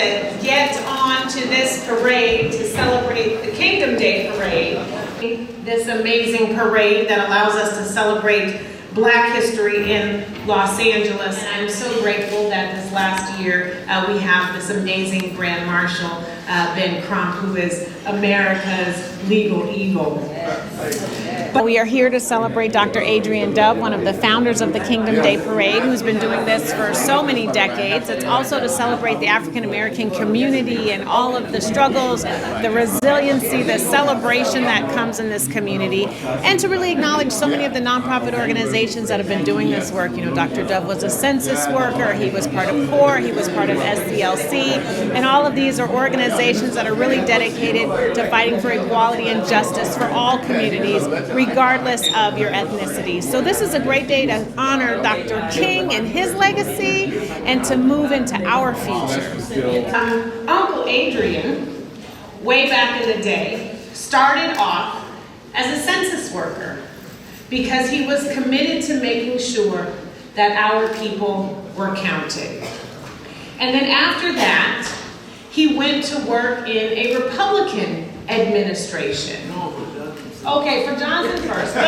to get on to this parade to celebrate the Kingdom Day Parade, this amazing parade that allows us to celebrate Black history in Los Angeles. I'm so grateful that this last year we have this amazing Grand Marshal, Ben Crump, who is America's legal eagle. We are here to celebrate Dr. Adrian Dove, one of the founders of the Kingdom Day Parade, who's been doing this for so many decades. It's also to celebrate the African American community and all of the struggles, the resiliency, the celebration that comes in this community, and to really acknowledge so many of the nonprofit organizations that have been doing this work. You know, Dr. Dove was a census worker, he was part of CORE, he was part of SCLC, and all of these are organizations that are really dedicated to fighting for equality and justice for all communities, regardless of your ethnicity. So this is a great day to honor Dr. King and his legacy and to move into our future. Uncle Adrian, way back in the day, started off as a census worker because he was committed to making sure that our people were counted. And then after that, he went to work in a Republican administration. Okay, for Johnson first, but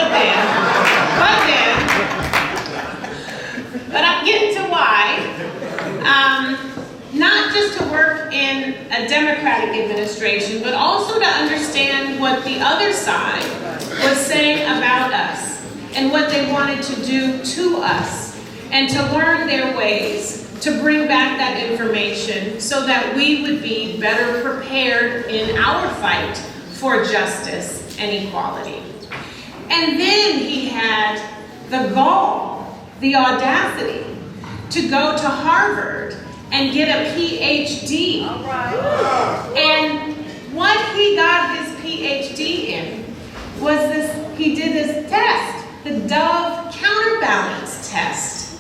I'm getting to why. Not just to work in a Democratic administration, but also to understand what the other side was saying about us and what they wanted to do to us, and to learn their ways to bring back that information so that we would be better prepared in our fight for justice and equality. And then he had the gall, the audacity, to go to Harvard and get a PhD. All right. And what he got his PhD in was this, he did this test, the Dove counterbalance test,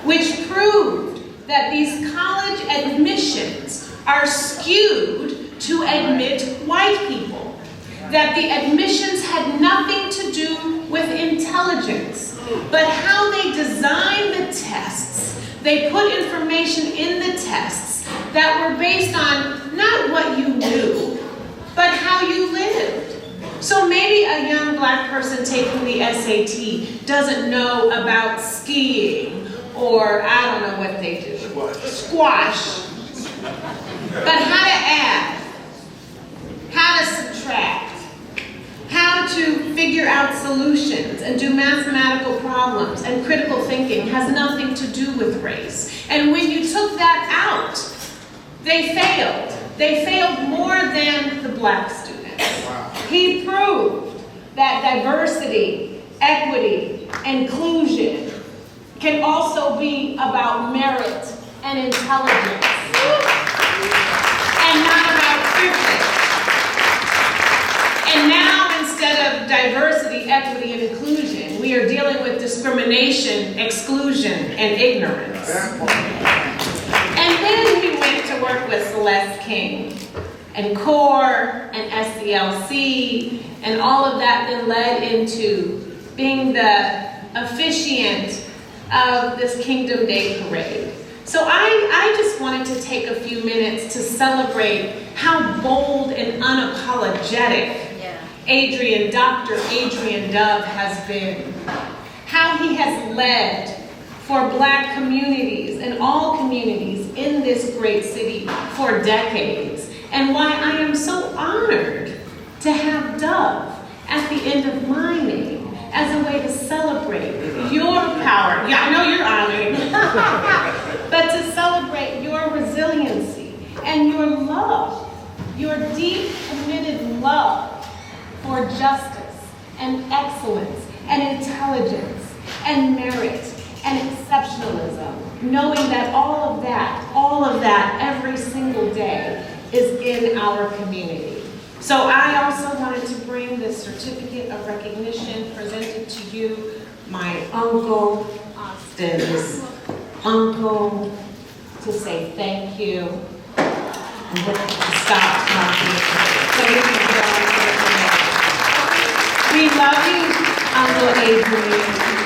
which proved that these college admissions are skewed to admit white people, that the admissions had nothing to do with intelligence, but how they designed the tests. They put information in the tests that were based on not what you knew, but how you lived. So maybe a young Black person taking the SAT doesn't know about skiing, or I don't know what they do. Squash. But how to add, how to subtract, how to figure out solutions and do mathematical problems and critical thinking has nothing to do with race. And when you took that out, they failed. They failed more than the Black students. Wow. He proved that diversity, equity, inclusion can also be about merit and intelligence, and not about privilege. And now, instead of diversity, equity, and inclusion, we are dealing with discrimination, exclusion, and ignorance. And then he went to work with Celeste King, and CORE, and SCLC, and all of that then led into being the officiant of this Kingdom Day Parade. So I just wanted to take a few minutes to celebrate how bold and unapologetic Dr. Adrian Dove has been. How he has led for Black communities and all communities in this great city for decades. And why I am so honored to have Dove at the end of my name as a way to celebrate your power. Yeah, I know you're honored. But to celebrate your resiliency and your love, your deep, committed love for justice and excellence and intelligence and merit and exceptionalism, knowing that all of that every single day is in our community. So I also wanted to bring this certificate of recognition presented to you, my uncle, Austin's uncle, to say thank you. I'm going to stop talking. We love you, Uncle Adrian.